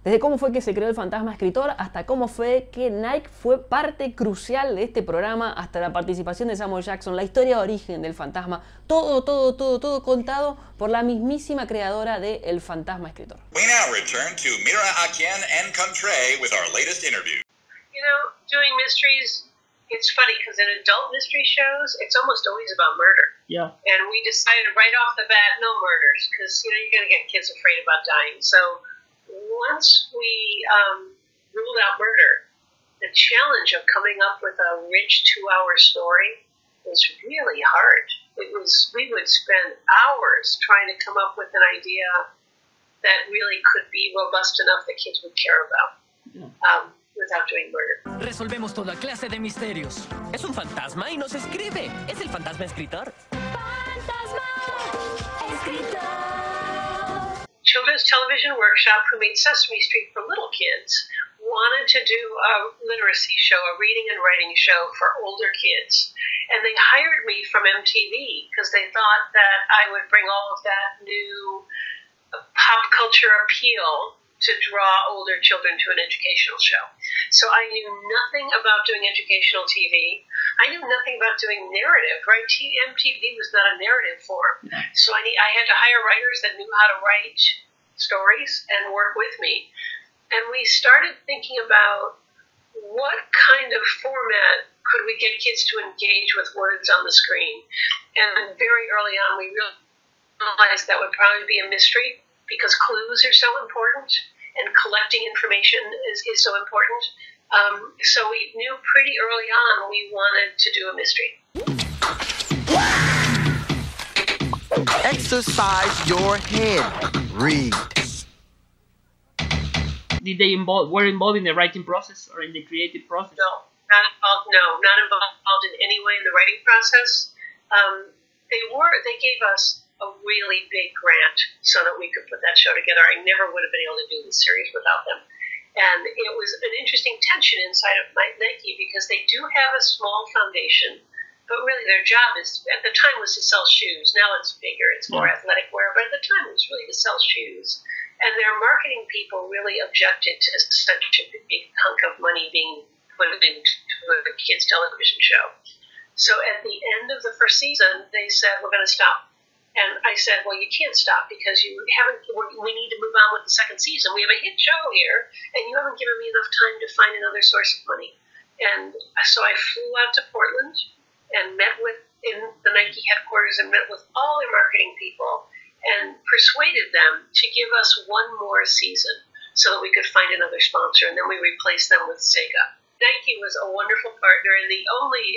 Desde cómo fue que se creó el fantasma escritor, hasta cómo fue que Nike fue parte crucial de este programa, hasta la participación de Samuel Jackson, la historia de origen del fantasma, todo contado por la mismísima creadora de El Fantasma Escritor. We now return to Mira Akien and Contré with our latest interview. You know, doing mysteries, it's funny because in adult mystery shows, it's almost always about murder. Yeah. And we decided right off the bat, no murders, because, you know, you're going to get kids afraid about dying. So once we ruled out murder, the challenge of coming up with a rich 2-hour story was really hard. We would spend hours trying to come up with an idea that really could be robust enough that kids would care about. Without doing murder. Resolvemos toda clase de misterios. Es un fantasma y nos escribe. ¿Es el fantasma escritor? ¡Fantasma escritor! Children's Television Workshop, who made Sesame Street for little kids, wanted to do a literacy show, a reading and writing show for older kids. And they hired me from MTV because they thought that I would bring all of that new pop culture appeal to draw older children to an educational show. So I knew nothing about doing educational TV. I knew nothing about doing narrative, right? MTV was not a narrative form. So I had to hire writers that knew how to write stories and work with me. And we started thinking about what kind of format could we get kids to engage with words on the screen. And very early on, we realized that would probably be a mystery, because clues are so important and collecting information is so important. So we knew pretty early on we wanted to do a mystery. Exercise your head. Read. Did they were involved in the writing process or in the creative process? No, not involved in any way in the writing process. They gave us a really big grant so that we could put that show together. I never would have been able to do this series without them. And it was an interesting tension inside of Nike because they do have a small foundation, but really their job is, at the time, was to sell shoes. Now it's bigger, it's more athletic wear, but at the time it was really to sell shoes. And their marketing people really objected to such a big hunk of money being put into a kids' television show. So at the end of the first season, they said, we're going to stop. And I said, well, you can't stop because we need to move on with the second season. We have a hit show here, and you haven't given me enough time to find another source of money. And so I flew out to Portland and met in the Nike headquarters and met with all their marketing people and persuaded them to give us one more season so that we could find another sponsor, and then we replaced them with Sega. Nike was a wonderful partner, and it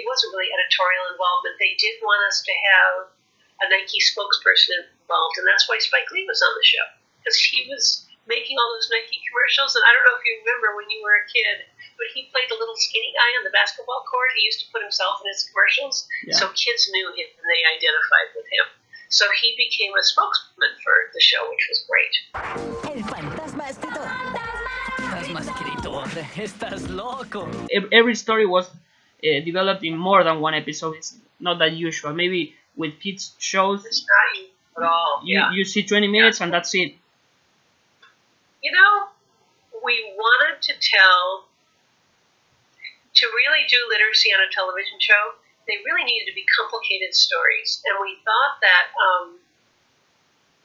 wasn't really editorial involvement. They did want us to have a Nike spokesperson involved, and that's why Spike Lee was on the show, because he was making all those Nike commercials. And I don't know if you remember when you were a kid, but he played the little skinny guy on the basketball court. He used to put himself in his commercials, so kids knew him and they identified with him. So he became a spokesman for the show, which was great. El fantasma escritor. Fantasma escritor. Estás loco. Every story was developed in more than one episode. It's not that usual. Maybe with kids shows, it's not usual at all. You see 20 minutes and that's it. You know, we wanted to really do literacy on a television show, they really needed to be complicated stories. And we thought that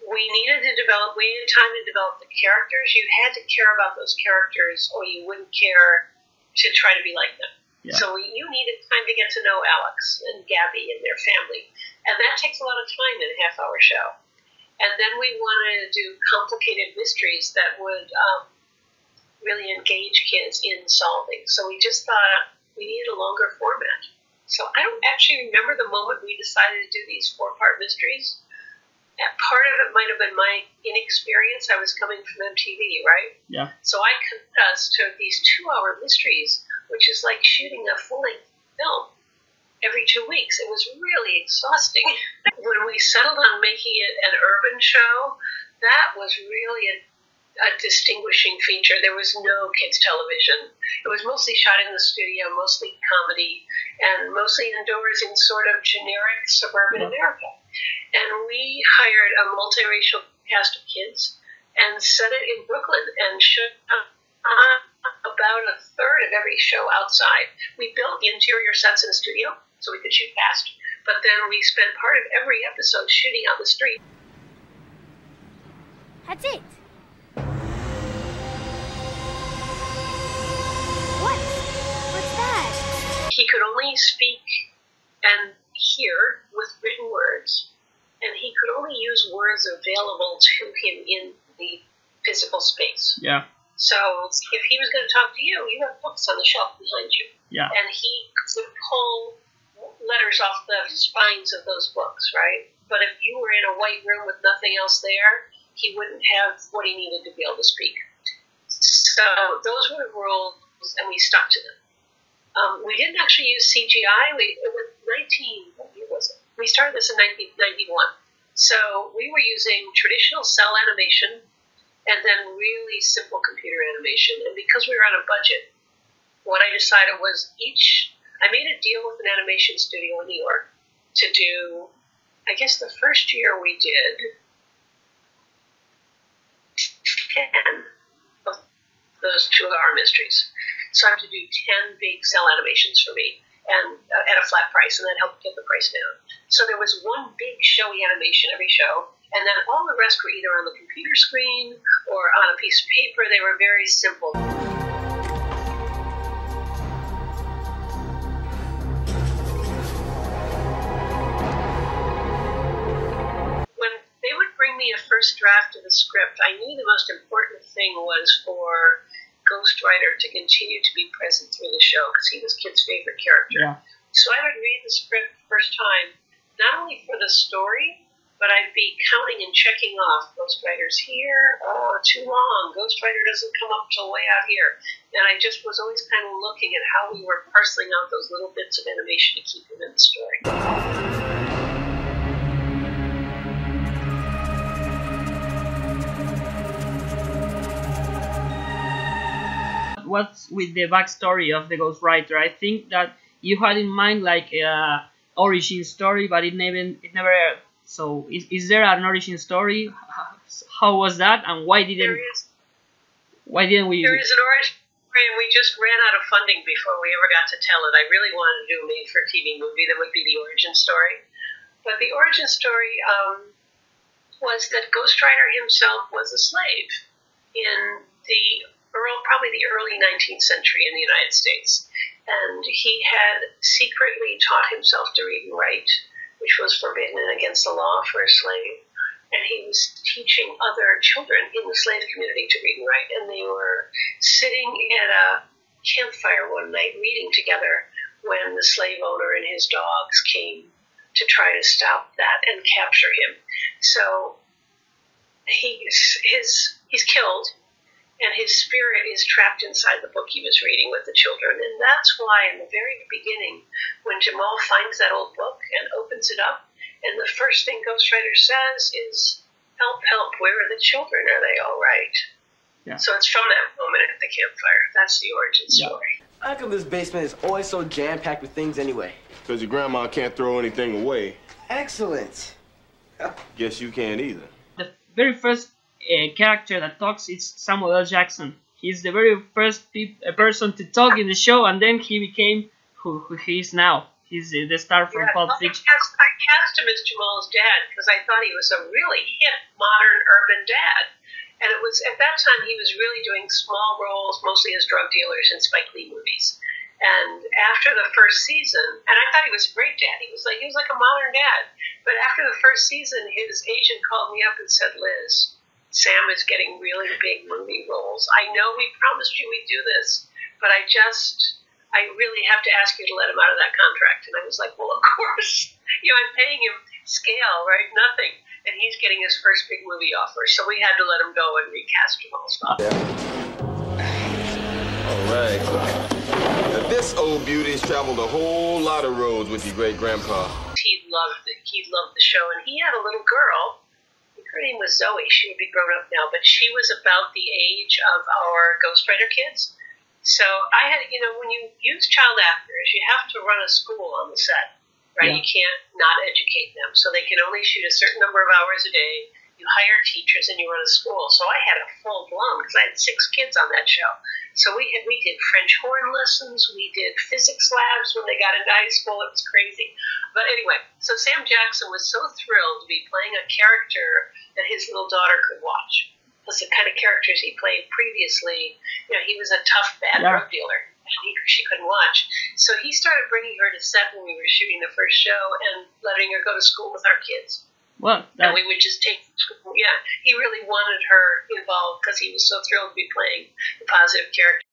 we needed time to develop the characters. You had to care about those characters or you wouldn't care to try to be like them. Yeah. So you needed time to get to know Alex and Gabby and their family. And that takes a lot of time in a half-hour show. And then we wanted to do complicated mysteries that would really engage kids in solving. So we just thought we needed a longer format. So I don't actually remember the moment we decided to do these 4-part mysteries. Part of it might have been my inexperience. I was coming from MTV, right? Yeah. So I committed us to these 2-hour mysteries, which is like shooting a full-length film every 2 weeks. It was really exhausting. When we settled on making it an urban show, that was really a distinguishing feature. There was no kids' television. It was mostly shot in the studio, mostly comedy, and mostly indoors in sort of generic suburban America. And we hired a multiracial cast of kids and set it in Brooklyn and shot show outside. We built the interior sets in the studio so we could shoot fast, but then we spent part of every episode shooting out the street. That's it. What's that? He could only speak and hear with written words, and he could only use words available to him in the physical space. Yeah. So if he was going to talk to you, you have books on the shelf behind you. Yeah. And he would pull letters off the spines of those books, right? But if you were in a white room with nothing else there, he wouldn't have what he needed to be able to speak. So those were the rules, and we stuck to them. We didn't actually use CGI. What year was it? We started this in 1991. So we were using traditional cell animation and then really simple computer animation. And because we were on a budget, what I decided was I made a deal with an animation studio in New York to do, I guess the first year we did 10 of those 2-hour mysteries. So I had to do 10 big cell animations for me, and at a flat price, and that helped get the price down. So there was one big showy animation every show, and then all the rest were either on the computer screen or on a piece of paper. They were very simple. When they would bring me a first draft of the script, I knew the most important thing was for ghostwriter to continue to be present through the show because he was Kid's favorite character. Yeah. So I would read the script first time, not only for the story, but I'd be counting and checking off ghostwriter's here, too long, ghostwriter doesn't come up till way out here. And I just was always kind of looking at how we were parceling out those little bits of animation to keep him in the story. What's with the backstory of the ghostwriter? I think that you had in mind like a origin story, but it never aired. So is there an origin story? How was that, and why didn't we? There is an origin story, and we just ran out of funding before we ever got to tell it. I really wanted to do a made-for-TV movie that would be the origin story, but the origin story was that ghostwriter himself was a slave in probably the early 19th century in the United States. And he had secretly taught himself to read and write, which was forbidden and against the law for a slave. And he was teaching other children in the slave community to read and write. And they were sitting at a campfire one night reading together when the slave owner and his dogs came to try to stop that and capture him. So he's killed, and his spirit is trapped inside the book he was reading with the children. And that's why in the very beginning, when Jamal finds that old book and opens it up, and the first thing ghostwriter says is, "Help, help, where are the children? Are they all right?" Yeah. So it's from that moment at the campfire. That's the origin story. How come this basement is always so jam-packed with things anyway? Because your grandma can't throw anything away. Excellent. Guess you can't either. The very first character that talks is Samue L. Jackson. He's the very first person to talk in the show, and then he became who he is now. He's the star from Pulp Fiction. I cast him as Jamal's dad because I thought he was a really hip, modern, urban dad. And it was at that time he was really doing small roles, mostly as drug dealers in Spike Lee movies. And after the first season, and I thought he was a great dad. He was like a modern dad. But after the first season, his agent called me up and said, "Liz, Sam is getting really big movie roles. I know we promised you we'd do this, but I really have to ask you to let him out of that contract." And I was like, "Well, of course. I'm paying him scale, right? Nothing. And he's getting his first big movie offer. So we had to let him go and recast him all stuff." All right. Now, this old beauty's traveled a whole lot of roads with your great-grandpa. He loved the show, and he had a little girl. Her name was Zoe. She would be grown up now, but she was about the age of our ghostwriter kids. So I had, when you use child actors, you have to run a school on the set, right? Yeah. You can't not educate them. So they can only shoot a certain number of hours a day. You hire teachers and you run a school. So I had a full blown, because I had 6 kids on that show. So we did French horn lessons. We did physics labs when they got into high school. It was crazy. But anyway, so Sam Jackson was so thrilled to be playing a character that his little daughter could watch. Because the kind of characters he played previously, he was a tough, bad drug dealer. She couldn't watch. So he started bringing her to set when we were shooting the first show and letting her go to school with our kids. Well, and we would just take school. Yeah, he really wanted her involved because he was so thrilled to be playing the positive character